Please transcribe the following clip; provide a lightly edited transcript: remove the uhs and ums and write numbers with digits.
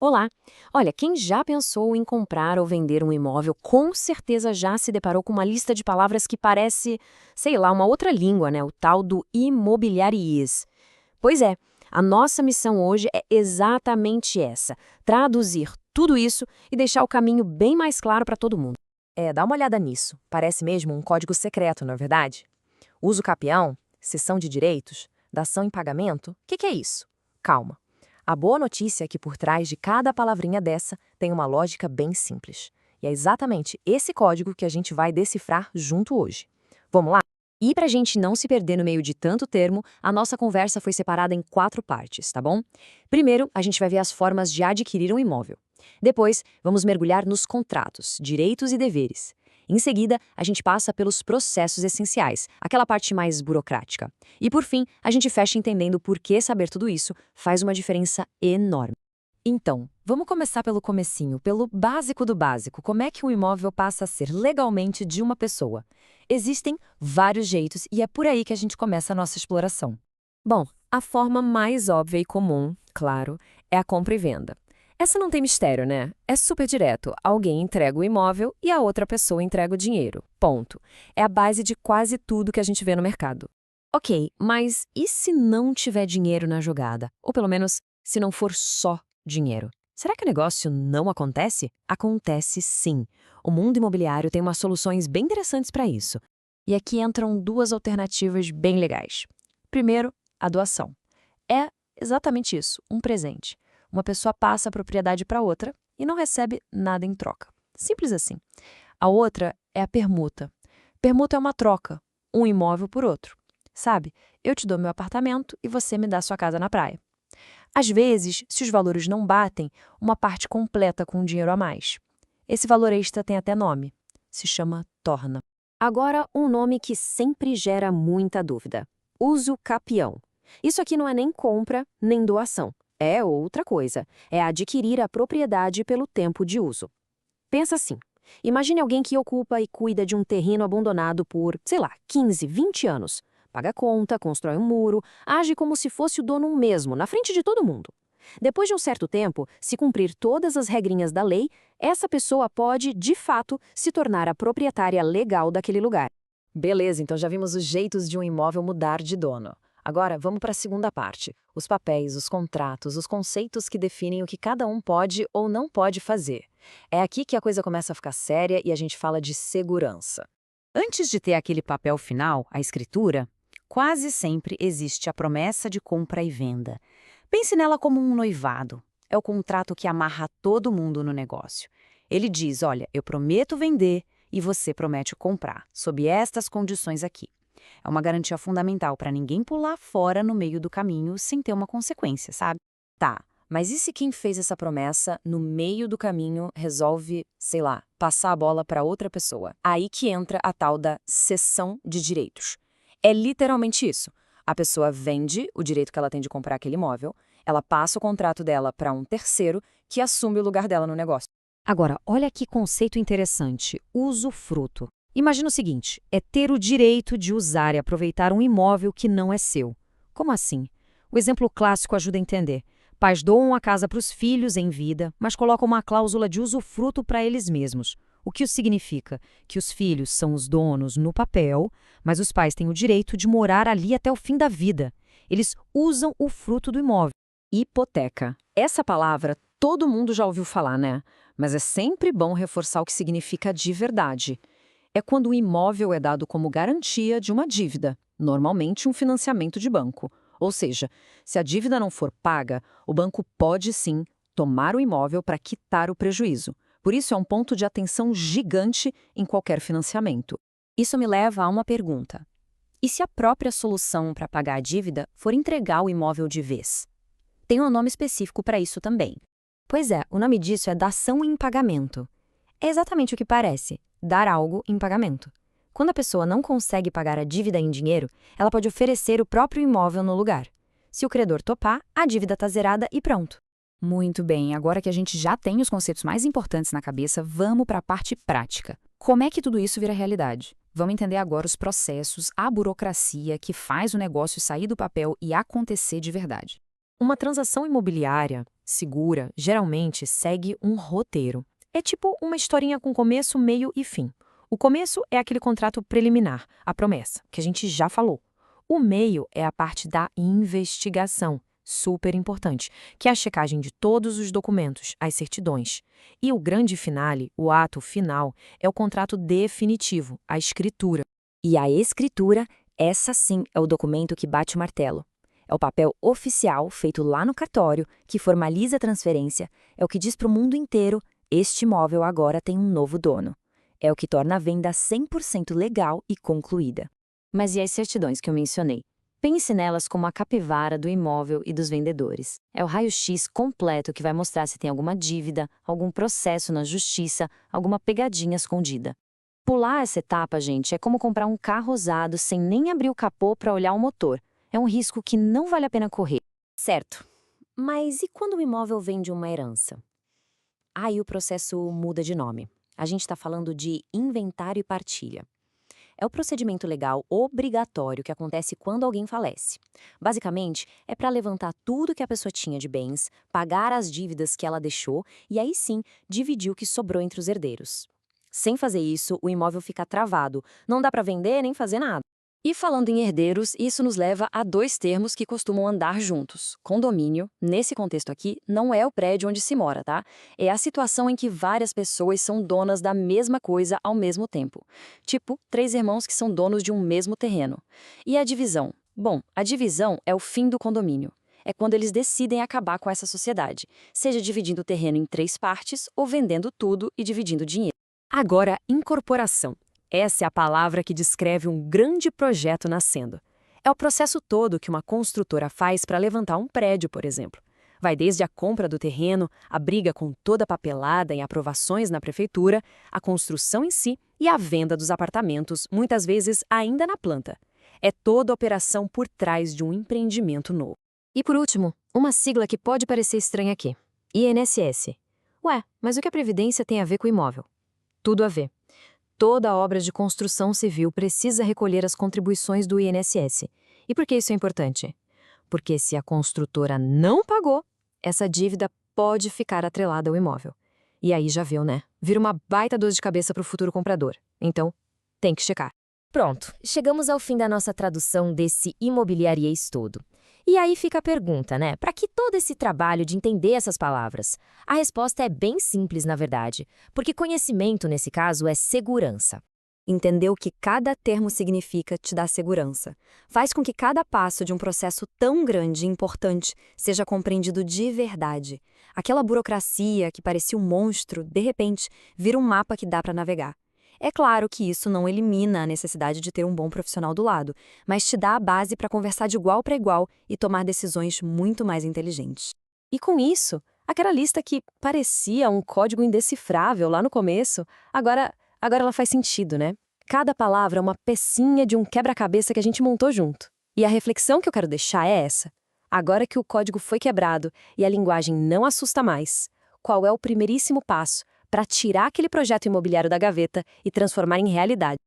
Olá! Olha, quem já pensou em comprar ou vender um imóvel, com certeza já se deparou com uma lista de palavras que parece, sei lá, uma outra língua, né? O tal do imobiliariês. Pois é, a nossa missão hoje é exatamente essa: traduzir tudo isso e deixar o caminho bem mais claro para todo mundo. Dá uma olhada nisso. Parece mesmo um código secreto, não é verdade? Uso capião, cessão de direitos, dação em pagamento. O que é isso? Calma. A boa notícia é que por trás de cada palavrinha dessa tem uma lógica bem simples. E é exatamente esse código que a gente vai decifrar junto hoje. Vamos lá? E para a gente não se perder no meio de tanto termo, a nossa conversa foi separada em 4 partes, tá bom? Primeiro, a gente vai ver as formas de adquirir um imóvel. Depois, vamos mergulhar nos contratos, direitos e deveres. Em seguida, a gente passa pelos processos essenciais, aquela parte mais burocrática. E por fim, a gente fecha entendendo por que saber tudo isso faz uma diferença enorme. Então, vamos começar pelo comecinho, pelo básico do básico. Como é que um imóvel passa a ser legalmente de uma pessoa? Existem vários jeitos e é por aí que a gente começa a nossa exploração. Bom, a forma mais óbvia e comum, claro, é a compra e venda. Essa não tem mistério, né? É super direto. Alguém entrega o imóvel e a outra pessoa entrega o dinheiro. Ponto. É a base de quase tudo que a gente vê no mercado. Ok, mas e se não tiver dinheiro na jogada? Ou pelo menos, se não for só dinheiro? Será que o negócio não acontece? Acontece sim. O mundo imobiliário tem umas soluções bem interessantes para isso. E aqui entram 2 alternativas bem legais. Primeiro, a doação. É exatamente isso, um presente. Uma pessoa passa a propriedade para outra e não recebe nada em troca. Simples assim. A outra é a permuta. Permuta é uma troca, um imóvel por outro. Sabe, eu te dou meu apartamento e você me dá sua casa na praia. Às vezes, se os valores não batem, uma parte completa com dinheiro a mais. Esse valor extra tem até nome. Se chama torna. Agora, um nome que sempre gera muita dúvida: uso capião. Isso aqui não é nem compra, nem doação. É outra coisa. É adquirir a propriedade pelo tempo de uso. Pensa assim. Imagine alguém que ocupa e cuida de um terreno abandonado por, sei lá, 15, 20 anos. Paga conta, constrói um muro, age como se fosse o dono mesmo, na frente de todo mundo. Depois de um certo tempo, se cumprir todas as regrinhas da lei, essa pessoa pode, de fato, se tornar a proprietária legal daquele lugar. Beleza, então já vimos os jeitos de um imóvel mudar de dono. Agora, vamos para a segunda parte. Os papéis, os contratos, os conceitos que definem o que cada um pode ou não pode fazer. É aqui que a coisa começa a ficar séria e a gente fala de segurança. Antes de ter aquele papel final, a escritura, quase sempre existe a promessa de compra e venda. Pense nela como um noivado. É o contrato que amarra todo mundo no negócio. Ele diz, olha, eu prometo vender e você promete comprar, sob estas condições aqui. É uma garantia fundamental para ninguém pular fora no meio do caminho sem ter uma consequência, sabe? Tá, mas e se quem fez essa promessa no meio do caminho resolve, sei lá, passar a bola para outra pessoa? Aí que entra a tal da cessão de direitos. É literalmente isso. A pessoa vende o direito que ela tem de comprar aquele imóvel, ela passa o contrato dela para um terceiro que assume o lugar dela no negócio. Agora, olha que conceito interessante: usufruto. Imagina o seguinte: é ter o direito de usar e aproveitar um imóvel que não é seu. Como assim? O exemplo clássico ajuda a entender. Pais doam a casa para os filhos em vida, mas colocam uma cláusula de usufruto para eles mesmos. O que isso significa? Que os filhos são os donos no papel, mas os pais têm o direito de morar ali até o fim da vida. Eles usam o fruto do imóvel. Hipoteca. Essa palavra todo mundo já ouviu falar, né? Mas é sempre bom reforçar o que significa de verdade. É quando o imóvel é dado como garantia de uma dívida, normalmente um financiamento de banco. Ou seja, se a dívida não for paga, o banco pode sim tomar o imóvel para quitar o prejuízo. Por isso é um ponto de atenção gigante em qualquer financiamento. Isso me leva a uma pergunta: e se a própria solução para pagar a dívida for entregar o imóvel de vez? Tem um nome específico para isso também. Pois é, o nome disso é dação em pagamento. É exatamente o que parece: dar algo em pagamento. Quando a pessoa não consegue pagar a dívida em dinheiro, ela pode oferecer o próprio imóvel no lugar. Se o credor topar, a dívida está zerada e pronto. Muito bem, agora que a gente já tem os conceitos mais importantes na cabeça, vamos para a parte prática. Como é que tudo isso vira realidade? Vamos entender agora os processos, a burocracia que faz o negócio sair do papel e acontecer de verdade. Uma transação imobiliária segura, geralmente segue um roteiro. É tipo uma historinha com começo, meio e fim. O começo é aquele contrato preliminar, a promessa, que a gente já falou. O meio é a parte da investigação, super importante, que é a checagem de todos os documentos, as certidões. E o grande finale, o ato final, é o contrato definitivo, a escritura. E a escritura, essa sim é o documento que bate o martelo. É o papel oficial feito lá no cartório, que formaliza a transferência, é o que diz para o mundo inteiro: este imóvel agora tem um novo dono. É o que torna a venda 100% legal e concluída. Mas e as certidões que eu mencionei? Pense nelas como a capivara do imóvel e dos vendedores. É o raio-x completo que vai mostrar se tem alguma dívida, algum processo na justiça, alguma pegadinha escondida. Pular essa etapa, gente, é como comprar um carro usado sem nem abrir o capô para olhar o motor. É um risco que não vale a pena correr. Certo. Mas e quando o imóvel vem de uma herança? Aí o processo muda de nome. A gente está falando de inventário e partilha. É o procedimento legal obrigatório que acontece quando alguém falece. Basicamente, é para levantar tudo que a pessoa tinha de bens, pagar as dívidas que ela deixou e aí sim dividir o que sobrou entre os herdeiros. Sem fazer isso, o imóvel fica travado, não dá para vender nem fazer nada. E falando em herdeiros, isso nos leva a dois termos que costumam andar juntos. Condomínio, nesse contexto aqui, não é o prédio onde se mora, tá? É a situação em que várias pessoas são donas da mesma coisa ao mesmo tempo. Tipo, 3 irmãos que são donos de um mesmo terreno. E a divisão? Bom, a divisão é o fim do condomínio. É quando eles decidem acabar com essa sociedade, seja dividindo o terreno em 3 partes ou vendendo tudo e dividindo o dinheiro. Agora, incorporação. Essa é a palavra que descreve um grande projeto nascendo. É o processo todo que uma construtora faz para levantar um prédio, por exemplo. Vai desde a compra do terreno, a briga com toda a papelada e aprovações na prefeitura, a construção em si e a venda dos apartamentos, muitas vezes ainda na planta. É toda a operação por trás de um empreendimento novo. E por último, uma sigla que pode parecer estranha aqui: INSS. Ué, mas o que a Previdência tem a ver com o imóvel? Tudo a ver. Toda obra de construção civil precisa recolher as contribuições do INSS. E por que isso é importante? Porque se a construtora não pagou, essa dívida pode ficar atrelada ao imóvel. E aí já viu, né? Vira uma baita dor de cabeça para o futuro comprador. Então, tem que checar. Pronto, chegamos ao fim da nossa tradução desse imobiliariês todo. E aí fica a pergunta, né? Para que todo esse trabalho de entender essas palavras? A resposta é bem simples, na verdade, porque conhecimento, nesse caso, é segurança. Entender o que cada termo significa te dá segurança. Faz com que cada passo de um processo tão grande e importante seja compreendido de verdade. Aquela burocracia que parecia um monstro, de repente, vira um mapa que dá para navegar. É claro que isso não elimina a necessidade de ter um bom profissional do lado, mas te dá a base para conversar de igual para igual e tomar decisões muito mais inteligentes. E com isso, aquela lista que parecia um código indecifrável lá no começo, agora ela faz sentido, né? Cada palavra é uma pecinha de um quebra-cabeça que a gente montou junto. E a reflexão que eu quero deixar é essa. Agora que o código foi quebrado e a linguagem não assusta mais, qual é o primeiríssimo passo para tirar aquele projeto imobiliário da gaveta e transformar em realidade?